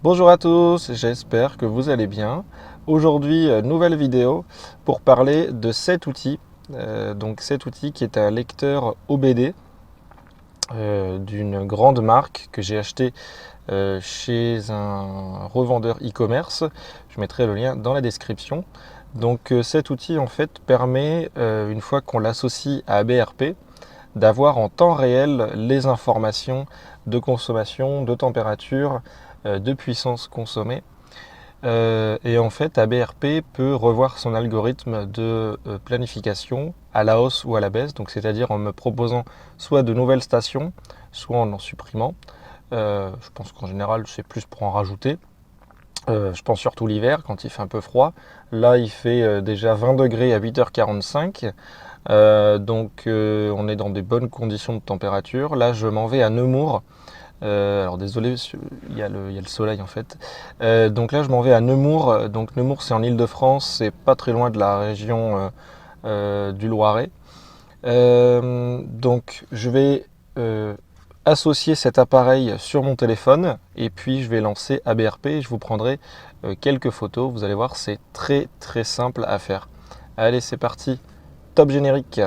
Bonjour à tous, j'espère que vous allez bien. Aujourd'hui, nouvelle vidéo pour parler de cet outil. Donc cet outil qui est un lecteur OBD d'une grande marque que j'ai acheté chez un revendeur e-commerce. Je mettrai le lien dans la description. Donc cet outil en fait permet, une fois qu'on l'associe à ABRP, d'avoir en temps réel les informations de consommation, de température, de puissance consommée. Et en fait, ABRP peut revoir son algorithme de planification à la hausse ou à la baisse, donc c'est-à-dire en me proposant soit de nouvelles stations, soit en supprimant. Je pense qu'en général, c'est plus pour en rajouter. Je pense surtout l'hiver, quand il fait un peu froid. Là, il fait déjà 20 degrés à 8h45. Donc on est dans des bonnes conditions de température. Là, je m'en vais à Nemours. Alors désolé, il y a le soleil en fait. Donc là, je m'en vais à Nemours. Donc Nemours, c'est en Île-de-France, c'est pas très loin de la région du Loiret. Donc je vais associer cet appareil sur mon téléphone et puis je vais lancer ABRP et je vous prendrai quelques photos. Vous allez voir, c'est très très simple à faire. Allez, c'est parti. Top générique.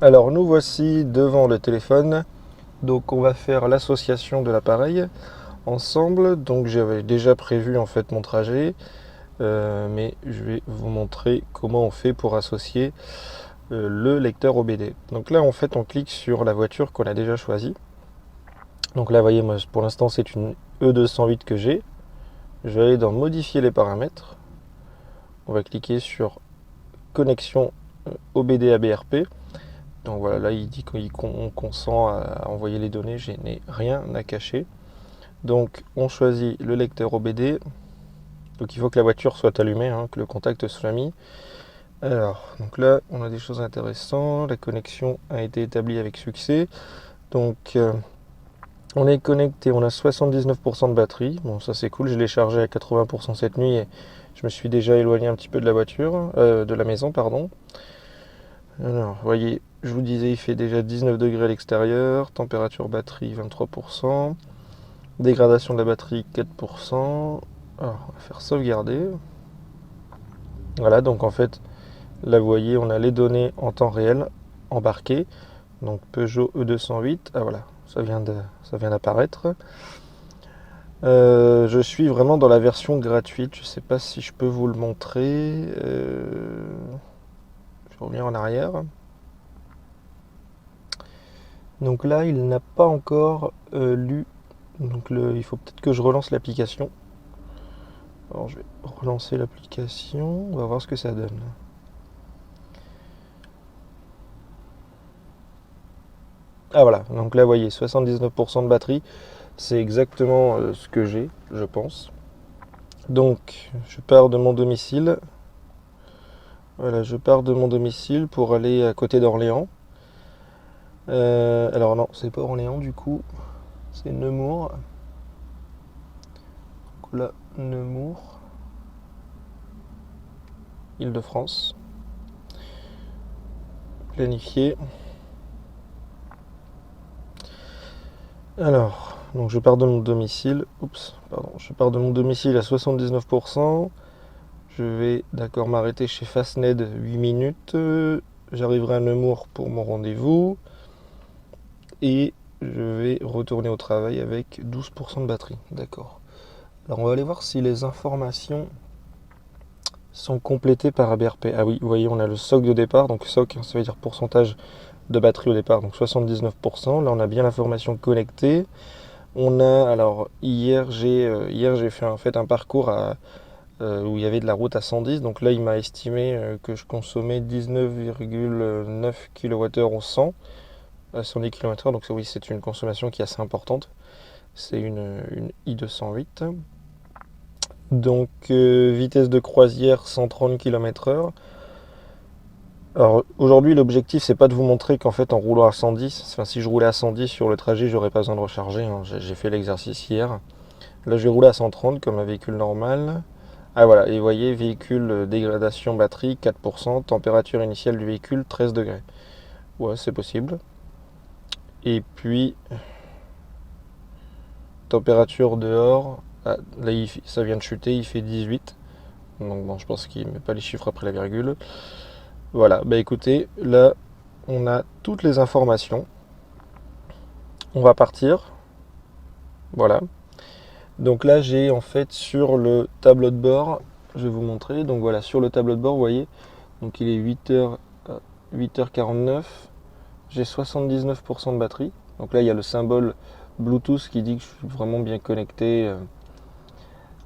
Alors nous voici devant le téléphone. Donc on va faire l'association de l'appareil ensemble. Donc j'avais déjà prévu en fait mon trajet, mais je vais vous montrer comment on fait pour associer le lecteur OBD. Donc là en fait on clique sur la voiture qu'on a déjà choisie. Donc là vous voyez, moi pour l'instant c'est une E208 que j'ai. Je vais aller dans modifier les paramètres. On va cliquer sur connexion OBD ABRP. Donc voilà, là il dit qu'on consent à envoyer les données, je n'ai rien à cacher. Donc on choisit le lecteur OBD. Donc il faut que la voiture soit allumée, que le contact soit mis. Alors, donc là on a des choses intéressantes. La connexion a été établie avec succès. Donc on est connecté, on a 79% de batterie. Bon, ça c'est cool, je l'ai chargé à 80% cette nuit et je me suis déjà éloigné un petit peu de la voiture, de la maison, pardon. Alors, vous voyez, je vous disais, il fait déjà 19 degrés à l'extérieur, température batterie 23%, dégradation de la batterie 4%. Alors, on va faire sauvegarder. Voilà, donc en fait, là vous voyez, on a les données en temps réel embarquées. Donc Peugeot E208, ah voilà, ça vient d'apparaître. Je suis vraiment dans la version gratuite, je ne sais pas si je peux vous le montrer. Je vais revenir en arrière. Donc là, il n'a pas encore lu. Donc il faut peut-être que je relance l'application. Alors je vais relancer l'application, on va voir ce que ça donne. Ah voilà, donc là vous voyez, 79% de batterie, c'est exactement ce que j'ai, je pense. Donc je pars de mon domicile. Voilà, je pars de mon domicile pour aller à côté d'Orléans. Alors non, c'est pas Orléans du coup, c'est Nemours. Donc là, Nemours, Île-de-France. Planifier. Alors, donc je pars de mon domicile. Je pars de mon domicile à 79%. Je vais d'accord m'arrêter chez Fastned 8 minutes. J'arriverai à Nemours pour mon rendez-vous. Et je vais retourner au travail avec 12% de batterie. D'accord. Alors on va aller voir si les informations sont complétées par ABRP. Ah oui, vous voyez, on a le SOC de départ. Donc SOC, ça veut dire pourcentage de batterie au départ, donc 79%. Là on a bien l'information connectée. On a, alors hier j'ai fait en fait un parcours où il y avait de la route à 110, donc là il m'a estimé que je consommais 19,9 kWh au 100 à 110 km/h, donc oui, c'est une consommation qui est assez importante. C'est une i208. Donc vitesse de croisière 130 km/h. Alors aujourd'hui l'objectif c'est pas de vous montrer qu'en fait en roulant à 110, enfin si je roulais à 110 sur le trajet j'aurais pas besoin de recharger, J'ai fait l'exercice hier. Là je vais rouler à 130 comme un véhicule normal. Ah voilà, et vous voyez, véhicule dégradation batterie 4%, température initiale du véhicule 13 degrés. Ouais, c'est possible. Et puis, température dehors, ah, là ça vient de chuter, il fait 18. Donc bon, je pense qu'il ne met pas les chiffres après la virgule. Voilà, bah écoutez, là, on a toutes les informations. On va partir. Voilà. Donc là, j'ai en fait sur le tableau de bord, je vais vous montrer. Donc voilà, sur le tableau de bord, vous voyez, donc il est 8h49. J'ai 79% de batterie. Donc là, il y a le symbole Bluetooth qui dit que je suis vraiment bien connecté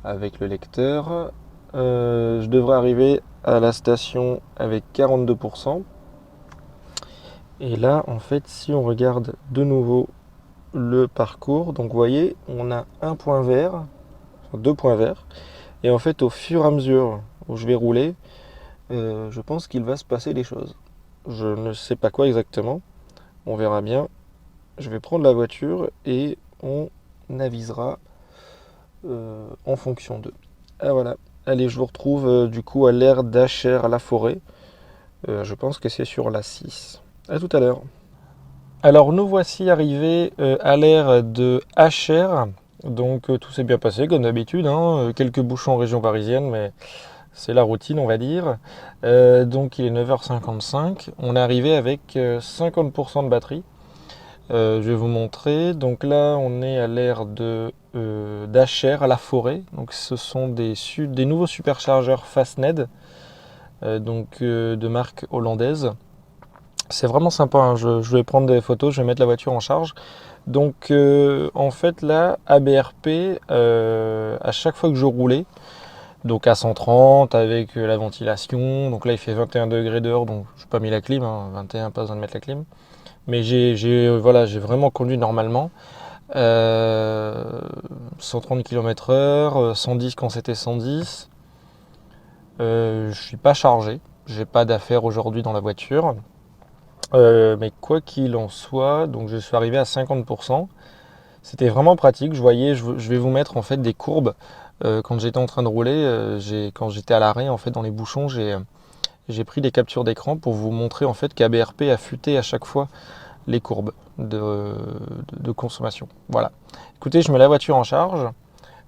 avec le lecteur. Je devrais arriver à la station avec 42%. Et là, en fait, si on regarde de nouveau le parcours, donc vous voyez, on a un point vert, enfin, deux points verts. Et en fait, au fur et à mesure où je vais rouler, je pense qu'il va se passer des choses. Je ne sais pas quoi exactement. On verra bien. Je vais prendre la voiture et on avisera en fonction d'eux. Ah voilà. Allez, je vous retrouve du coup à l'aire d'Acher à la forêt. Je pense que c'est sur la 6. À tout à l'heure. Alors nous voici arrivés à l'aire de Acher. Donc tout s'est bien passé comme d'habitude, hein. Quelques bouchons en région parisienne, mais c'est la routine on va dire. Donc il est 9h55. On est arrivé avec 50% de batterie. Je vais vous montrer. Donc là, on est à l'ère d'Acher à la forêt. Donc ce sont des nouveaux superchargeurs Fastned, de marque hollandaise. C'est vraiment sympa, hein. Je vais prendre des photos, je vais mettre la voiture en charge. Donc en fait là, ABRP, à chaque fois que je roulais, donc à 130 avec la ventilation, donc là il fait 21 degrés dehors, donc je n'ai pas mis la clim, hein, 21, pas besoin de mettre la clim. Mais voilà, j'ai vraiment conduit normalement. 130 km/h, 110 quand c'était 110. Je suis pas chargé, j'ai pas d'affaires aujourd'hui dans la voiture. Mais quoi qu'il en soit, donc je suis arrivé à 50%. C'était vraiment pratique. Je vais vous mettre en fait des courbes. Quand j'étais en train de rouler, quand j'étais à l'arrêt en fait dans les bouchons, j'ai pris des captures d'écran pour vous montrer en fait qu'ABRP affûtait à chaque fois les courbes de consommation. Voilà. Écoutez, je mets la voiture en charge.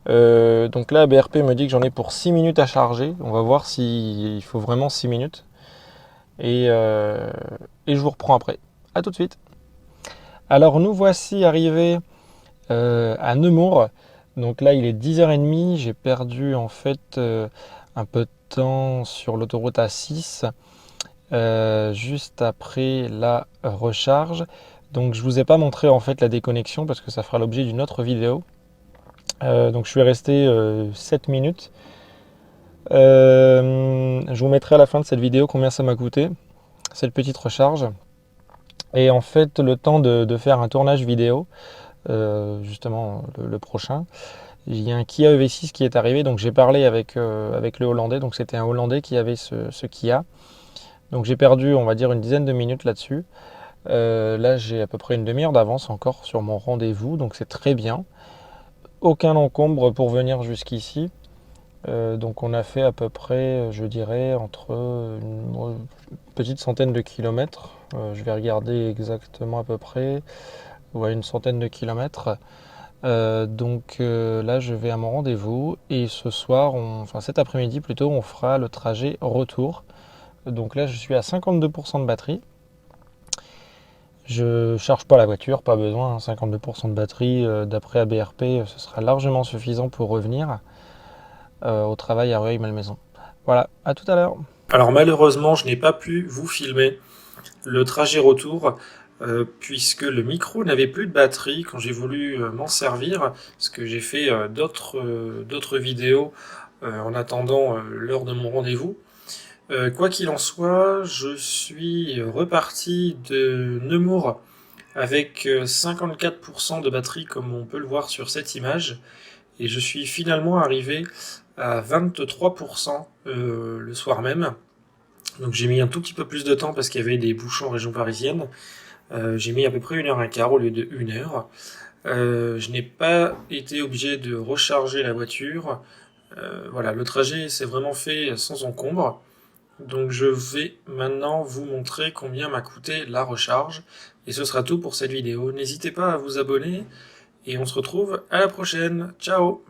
Donc là, BRP me dit que j'en ai pour 6 minutes à charger. On va voir s'il faut vraiment 6 minutes. Et je vous reprends après. A tout de suite. Alors nous voici arrivés à Nemours. Donc là, il est 10h30. J'ai perdu en fait un peu de temps sur l'autoroute A6. Juste après la recharge. Donc je vous ai pas montré en fait la déconnexion parce que ça fera l'objet d'une autre vidéo. Donc je suis resté 7 minutes. Je vous mettrai à la fin de cette vidéo combien ça m'a coûté, cette petite recharge. Et en fait le temps de faire un tournage vidéo, justement le prochain, il y a un Kia EV6 qui est arrivé, donc j'ai parlé avec le Hollandais, donc c'était un Hollandais qui avait ce Kia. Donc j'ai perdu on va dire une dizaine de minutes là-dessus. Là j'ai à peu près une demi-heure d'avance encore sur mon rendez-vous, donc c'est très bien. Aucun encombre pour venir jusqu'ici. Donc on a fait à peu près, je dirais, entre une petite centaine de kilomètres. Je vais regarder exactement à peu près. Ouais, une centaine de kilomètres. Donc là, je vais à mon rendez-vous. Et ce soir, enfin cet après-midi plutôt, on fera le trajet retour. Donc là, je suis à 52% de batterie. Je charge pas la voiture, pas besoin, hein. 52% de batterie, d'après ABRP, ce sera largement suffisant pour revenir au travail à Rueil-Malmaison. Voilà, à tout à l'heure. Alors malheureusement, je n'ai pas pu vous filmer le trajet retour puisque le micro n'avait plus de batterie quand j'ai voulu m'en servir, parce que j'ai fait d'autres vidéos en attendant l'heure de mon rendez-vous. Quoi qu'il en soit, je suis reparti de Nemours avec 54% de batterie comme on peut le voir sur cette image, et je suis finalement arrivé à 23% le soir même. Donc j'ai mis un tout petit peu plus de temps parce qu'il y avait des bouchons en région parisienne. J'ai mis à peu près 1h15 au lieu de 1 heure. Je n'ai pas été obligé de recharger la voiture Voilà, le trajet s'est vraiment fait sans encombre. Donc je vais maintenant vous montrer combien m'a coûté la recharge. Et ce sera tout pour cette vidéo. N'hésitez pas à vous abonner et on se retrouve à la prochaine. Ciao!